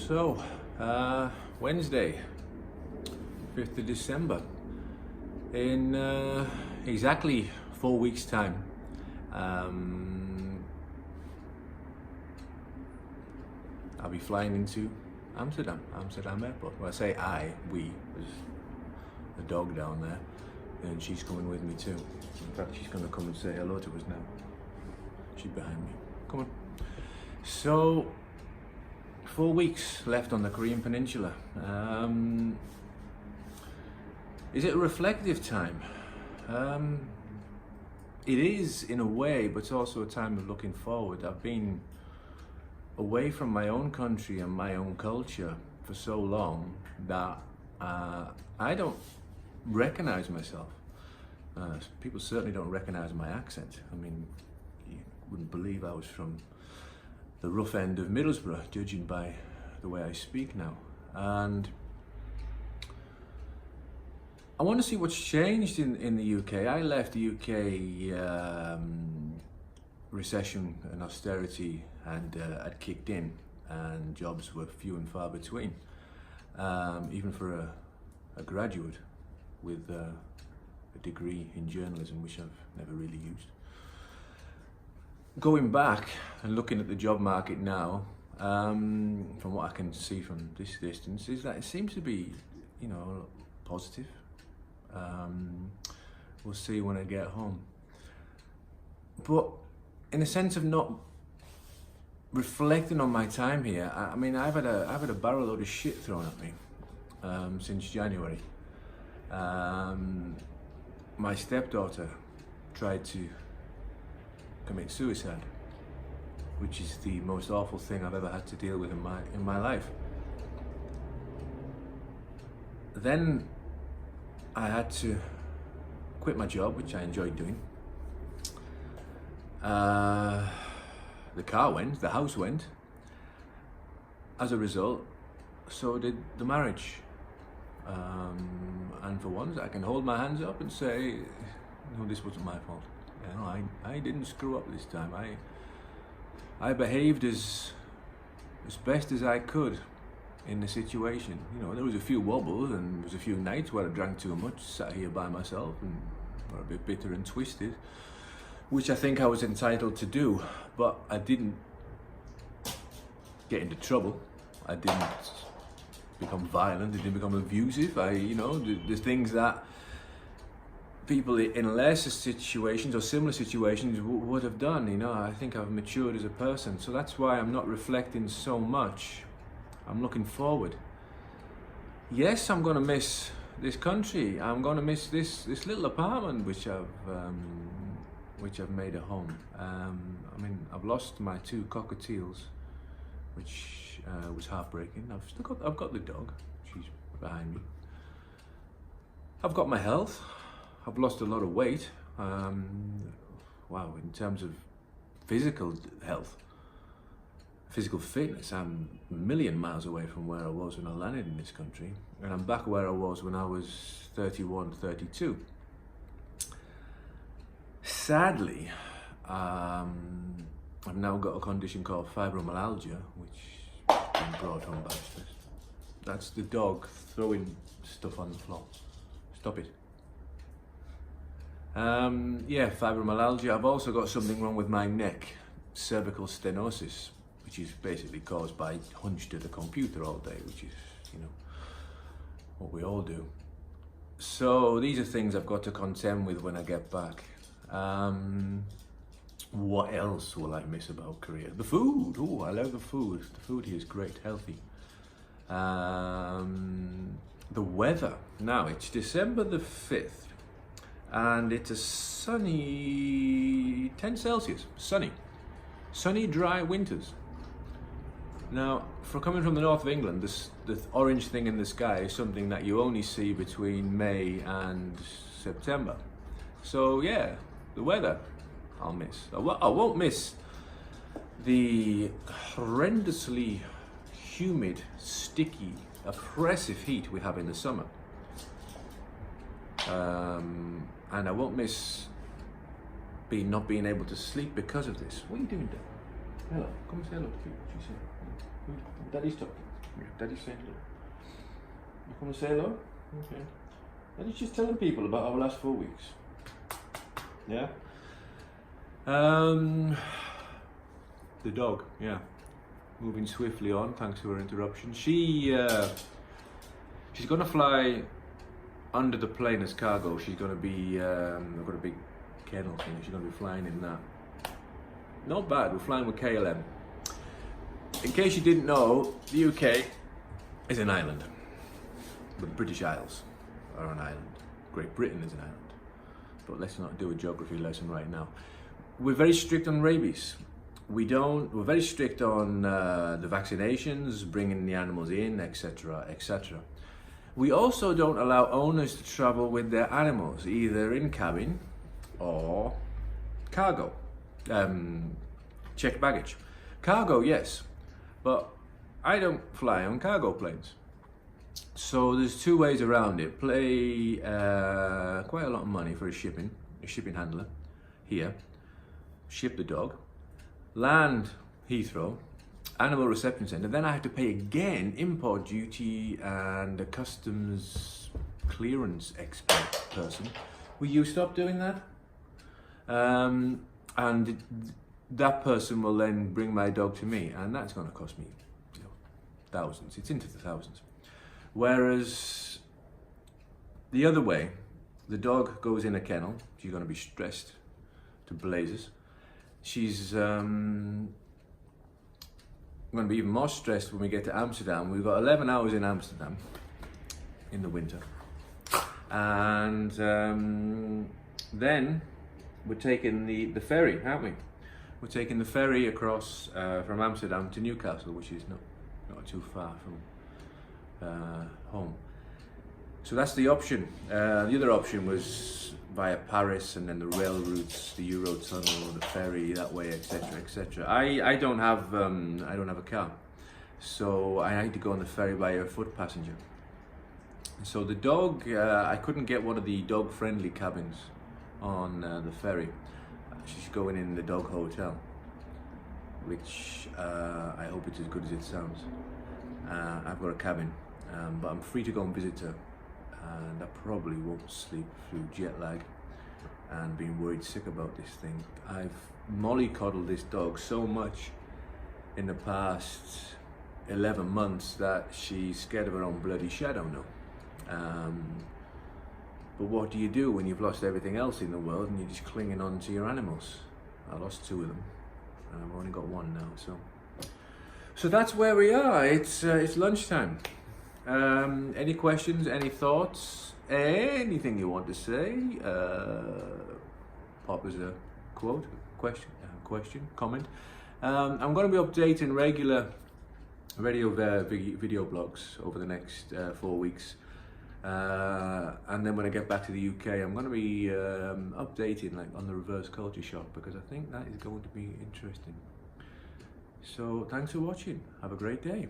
So, Wednesday, 5th of December, in exactly 4 weeks' time, I'll be flying into Amsterdam Airport. Well, I say we, there's a dog down there, and she's coming with me too. In fact, she's going to come and say hello to us now. She's behind me. Come on. So, 4 weeks left on the Korean Peninsula. Is it a reflective time? It is in a way, but it's also a time of looking forward. I've been away from my own country and my own culture for so long that I don't recognize myself. People certainly don't recognize my accent. I mean, you wouldn't believe I was from the rough end of Middlesbrough, judging by the way I speak now. And I want to see what's changed in the UK. I left the UK, recession and austerity had kicked in, and jobs were few and far between, even for a graduate with a degree in journalism, which I've never really used. Going back and looking at the job market now, from what I can see from this distance, is that it seems to be, positive. We'll see when I get home. But in the sense of not reflecting on my time here, I mean, I've had a barrel load of shit thrown at me since January. My stepdaughter tried to commit suicide, which is the most awful thing I've ever had to deal with in my life. Then I had to quit my job, which I enjoyed doing. The car went, the house went. As a result, so did the marriage. And for once, I can hold my hands up and say, no, this wasn't my fault. I didn't screw up this time. I behaved as best as I could in the situation. There was a few wobbles and there was a few nights where I drank too much, sat here by myself and were a bit bitter and twisted, which I think I was entitled to do, but I didn't get into trouble. I didn't become violent, I didn't become abusive. The things that people in lesser situations or similar situations would have done. I think I've matured as a person, so that's why I'm not reflecting so much. I'm looking forward. Yes, I'm going to miss this country. I'm going to miss this little apartment which I've made a home. I've lost my 2 cockatiels, which was heartbreaking. I've got the dog. She's behind me. I've got my health. I've lost a lot of weight. Wow, in terms of physical health, physical fitness, I'm a million miles away from where I was when I landed in this country, and I'm back where I was when I was 31, 32. Sadly, I've now got a condition called fibromyalgia, which has been brought on by stress. That's the dog throwing stuff on the floor. Stop it. Fibromyalgia. I've also got something wrong with my neck, cervical stenosis, which is basically caused by hunched at a computer all day, which is, what we all do. So these are things I've got to contend with when I get back. What else will I miss about Korea? The food. Oh, I love the food. The food here is great, healthy. The weather. Now, it's December the 5th. And it's a sunny 10 Celsius, sunny, dry winters. Now, for coming from the north of England, the orange thing in the sky is something that you only see between May and September. So yeah, the weather I'll miss. I won't miss the horrendously humid, sticky, oppressive heat we have in the summer. And I won't miss not being able to sleep because of this. What are you doing, Dad? Hello, come say hello to people. Daddy's talking. Daddy's saying hello. You come and say hello? Okay. Daddy's just telling people about our last 4 weeks. Yeah? The dog, yeah. Moving swiftly on, thanks to her interruption. She's gonna fly under the plane as cargo. She's gonna be, I've got a big kennel thing, she's gonna be flying in that. Not bad, we're flying with KLM. In case you didn't know, the UK is an island. The British Isles are an island. Great Britain is an island. But let's not do a geography lesson right now. We're very strict on rabies. We're very strict on the vaccinations, bringing the animals in, etc., etc. We also don't allow owners to travel with their animals, either in cabin or cargo, checked baggage. Cargo, yes, but I don't fly on cargo planes. So there's two ways around it. Pay quite a lot of money for a shipping handler here, ship the dog, land Heathrow, animal reception centre, then I have to pay again import duty and a customs clearance expert person. Will you stop doing that? And that person will then bring my dog to me, and that's going to cost me, you know, thousands. It's into the thousands. Whereas the other way, the dog goes in a kennel. She's going to be stressed to blazes. She's going to be even more stressed when we get to Amsterdam. We've got 11 hours in Amsterdam in the winter. And then we're taking the ferry, aren't we? We're taking the ferry across from Amsterdam to Newcastle, which is not too far from home. So that's the option. The other option was via Paris and then the rail routes, the Eurotunnel, the ferry that way, etc., etc. I don't have a car, so I had to go on the ferry by a foot passenger. So the dog, I couldn't get one of the dog-friendly cabins on the ferry. She's going in the dog hotel, which I hope it's as good as it sounds. I've got a cabin, but I'm free to go and visit her, and I probably won't sleep through jet lag and being worried sick about this thing. I've mollycoddled this dog so much in the past 11 months that she's scared of her own bloody shadow now. But what do you do when you've lost everything else in the world and you're just clinging on to your animals? I lost 2 of them, and I've only got 1 now. So that's where we are. It's lunchtime. Any questions? Any thoughts? Anything you want to say? Pop as a quote, question, comment. I'm going to be updating regular video blogs over the next 4 weeks. And then when I get back to the UK, I'm going to be updating like on the reverse culture shock, because I think that is going to be interesting. So thanks for watching. Have a great day.